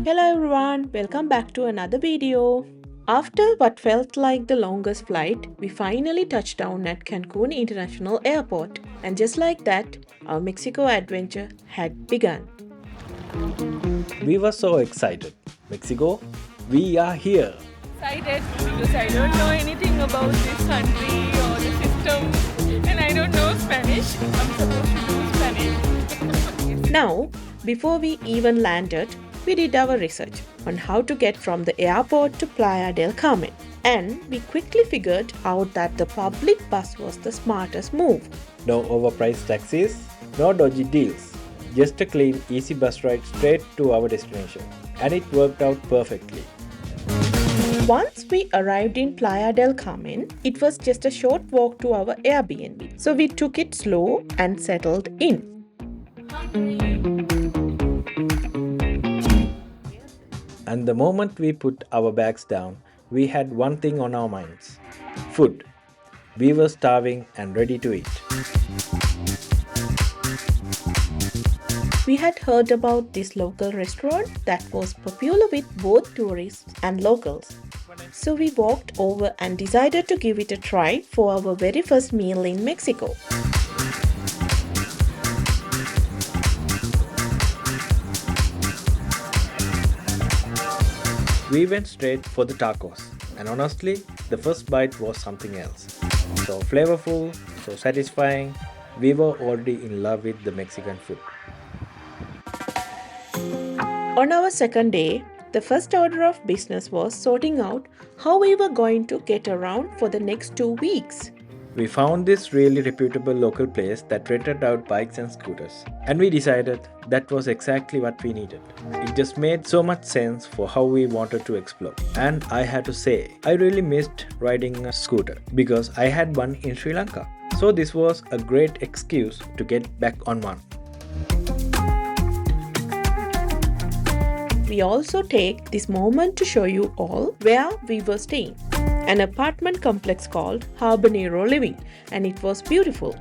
Hello everyone, welcome back to another video. After what felt like the longest flight, we finally touched down at Cancun International Airport. And just like that, our Mexico adventure had begun. We were so excited. Mexico, we are here. Excited because I don't know anything about this country or the system and I don't know Spanish. I'm supposed to do Spanish. Now, before we even landed, we did our research on how to get from the airport to Playa del Carmen. And we quickly figured out that the public bus was the smartest move. No overpriced taxis, no dodgy deals. Just a clean, easy bus ride straight to our destination. And it worked out perfectly. Once we arrived in Playa del Carmen, it was just a short walk to our Airbnb. So we took it slow and settled in. And the moment we put our bags down, we had one thing on our minds: food. We were starving and ready to eat. We had heard about this local restaurant that was popular with both tourists and locals. So we walked over and decided to give it a try for our very first meal in Mexico. We went straight for the tacos, and honestly, the first bite was something else. So flavorful, so satisfying, we were already in love with the Mexican food. On our second day, the first order of business was sorting out how we were going to get around for the next 2 weeks. We found this really reputable local place that rented out bikes and scooters, and we decided that was exactly what we needed. It just made so much sense for how we wanted to explore. And I had to say, I really missed riding a scooter because I had one in Sri Lanka. So this was a great excuse to get back on one. We also take this moment to show you all where we were staying. An apartment complex called Habanero Living, and it was beautiful.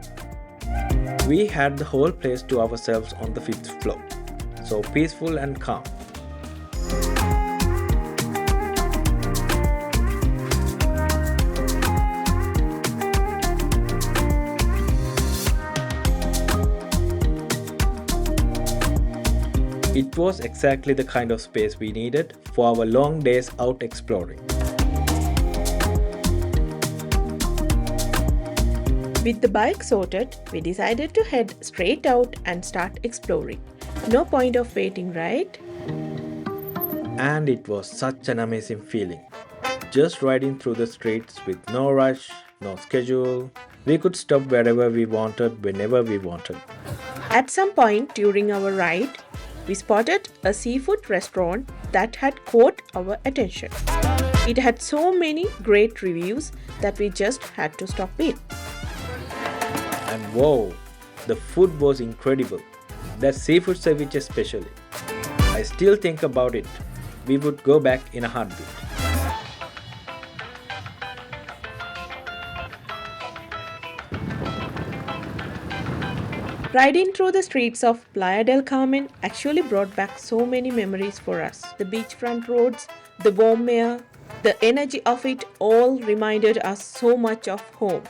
We had the whole place to ourselves on the 5th floor, so peaceful and calm. It was exactly the kind of space we needed for our long days out exploring. With the bike sorted, we decided to head straight out and start exploring. No point of waiting, right? And it was such an amazing feeling. Just riding through the streets with no rush, no schedule. We could stop wherever we wanted, whenever we wanted. At some point during our ride, we spotted a seafood restaurant that had caught our attention. It had so many great reviews that we just had to stop in. And wow, the food was incredible. That seafood ceviche especially. I still think about it. We would go back in a heartbeat. Riding through the streets of Playa del Carmen actually brought back so many memories for us. The beachfront roads, the warm air, the energy of it all reminded us so much of home.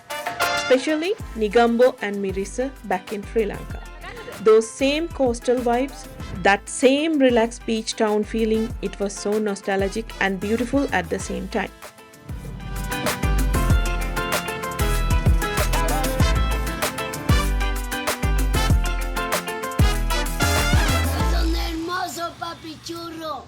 Especially Negombo and Mirissa back in Sri Lanka. Those same coastal vibes, that same relaxed beach town feeling, it was so nostalgic and beautiful at the same time. Son hermoso, papi churro.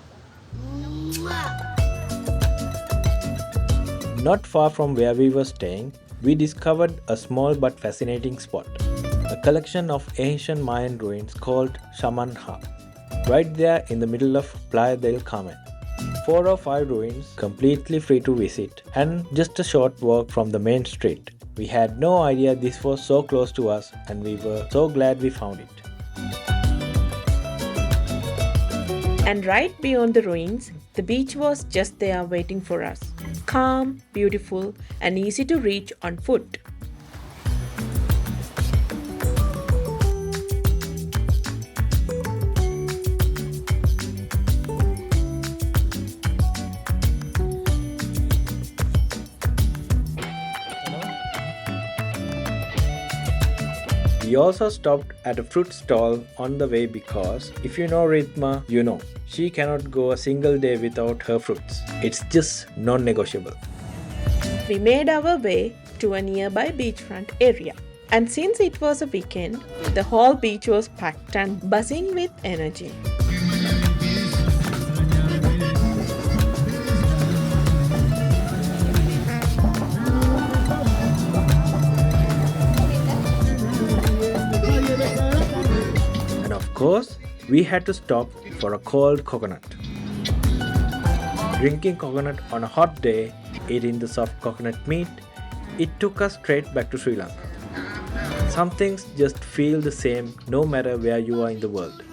Not far from where we were staying, we discovered a small but fascinating spot. A collection of ancient Mayan ruins called Shamanha. Right there in the middle of Playa del Carmen. 4 or 5 ruins completely free to visit and just a short walk from the main street. We had no idea this was so close to us and we were so glad we found it. And right beyond the ruins, the beach was just there waiting for us. Calm, beautiful, and easy to reach on foot. also stopped at a fruit stall on the way because if you know Rithma, you know she cannot go a single day without her fruits. It's just non-negotiable. We made our way to a nearby beachfront area. And since it was a weekend, the whole beach was packed and buzzing with energy. And of course, we had to stop for a cold coconut. Drinking coconut on a hot day, eating the soft coconut meat, it took us straight back to Sri Lanka. Some things just feel the same no matter where you are in the world.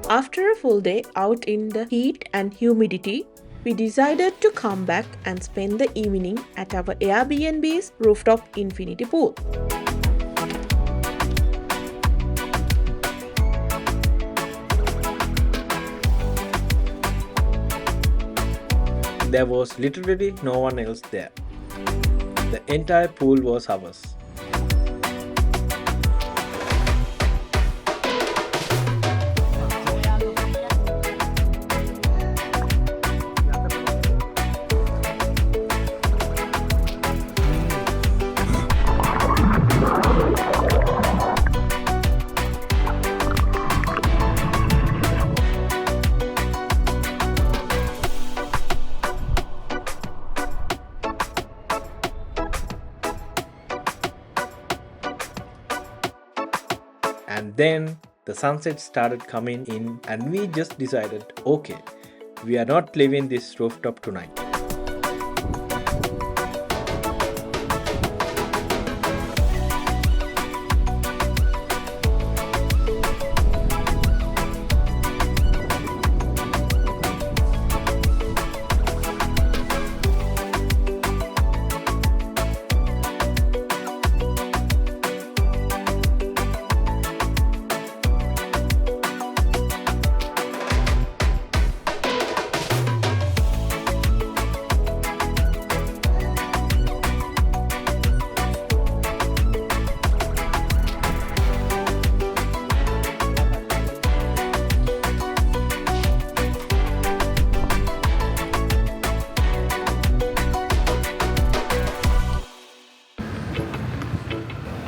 After a full day out in the heat and humidity, we decided to come back and spend the evening at our Airbnb's rooftop infinity pool. There was literally no one else there. The entire pool was ours. And then the sunset started coming in, and we just decided, okay, we are not leaving this rooftop tonight.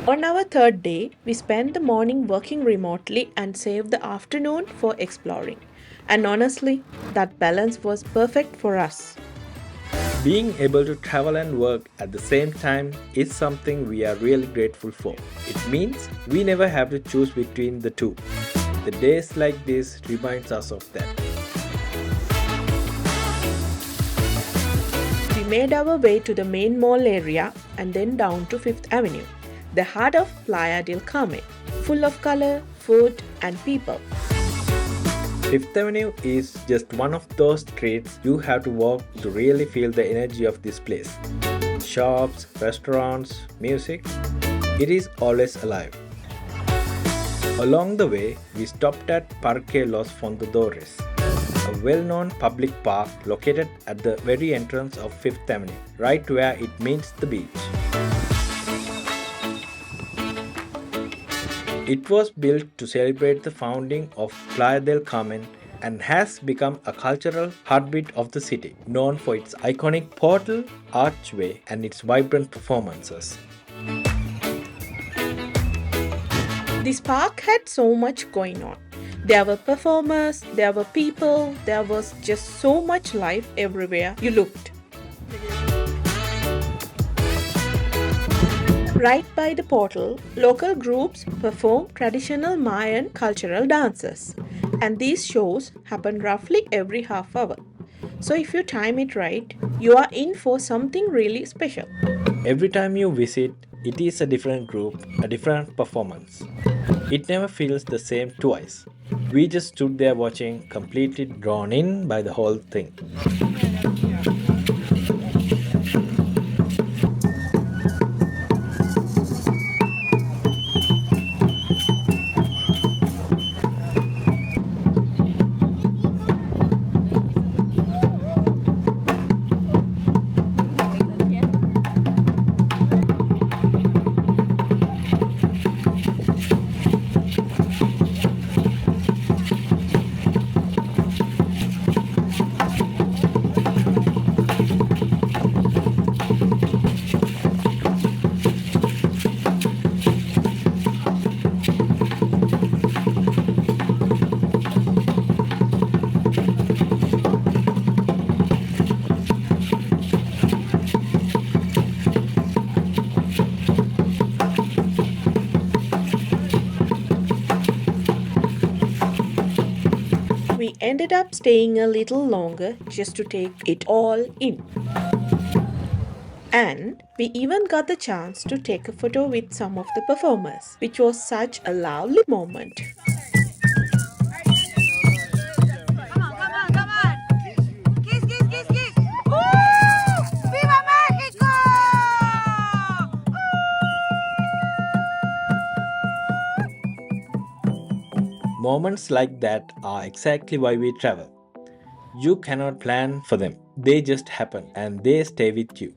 On our third day, we spent the morning working remotely and saved the afternoon for exploring. And honestly, that balance was perfect for us. Being able to travel and work at the same time is something we are really grateful for. It means we never have to choose between the two. The days like this reminds us of that. We made our way to the main mall area and then down to Fifth Avenue, the heart of Playa del Carmen, full of color, food, and people. Fifth Avenue is just one of those streets you have to walk to really feel the energy of this place. Shops, restaurants, music, it is always alive. Along the way, we stopped at Parque Los Fundadores, a well-known public park located at the very entrance of Fifth Avenue, right where it meets the beach. It was built to celebrate the founding of Playa del Carmen and has become a cultural heartbeat of the city, known for its iconic portal, archway, and its vibrant performances. This park had so much going on. There were performers, there were people, there was just so much life everywhere you looked. Right by the portal, local groups perform traditional Mayan cultural dances, and these shows happen roughly every half hour. So if you time it right, you are in for something really special. Every time you visit, it is a different group, a different performance. It never feels the same twice. We just stood there watching, completely drawn in by the whole thing. ended up staying a little longer just to take it all in. And we even got the chance to take a photo with some of the performers, which was such a lovely moment. Moments like that are exactly why we travel. You cannot plan for them, they just happen and they stay with you.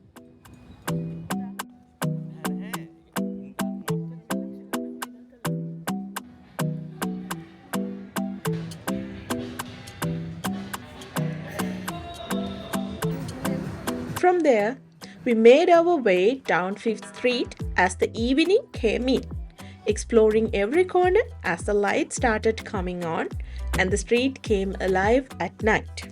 From there, we made our way down 5th Street as the evening came in, exploring every corner as the lights started coming on and the street came alive at night.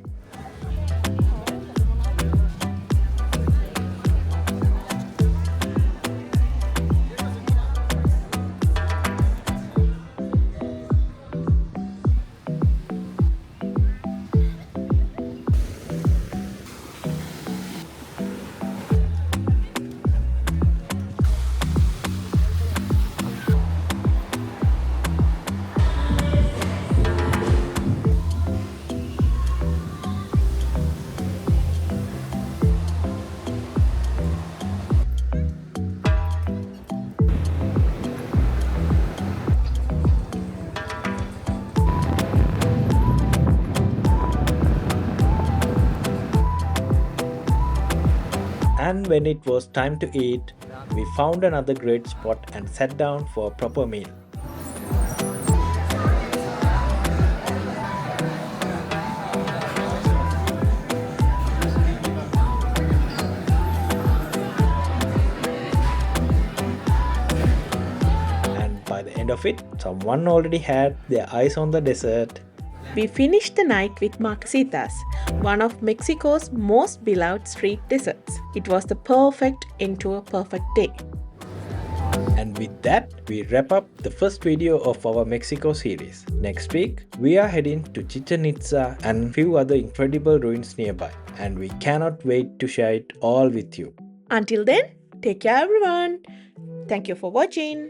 And when it was time to eat, we found another great spot and sat down for a proper meal. And by the end of it, someone already had their eyes on the dessert. We finished the night with margaritas, one of Mexico's most beloved street desserts. It was the perfect end to a perfect day. And with that, we wrap up the first video of our Mexico series. Next week, we are heading to Chichen Itza and few other incredible ruins nearby. And we cannot wait to share it all with you. Until then, take care everyone. Thank you for watching.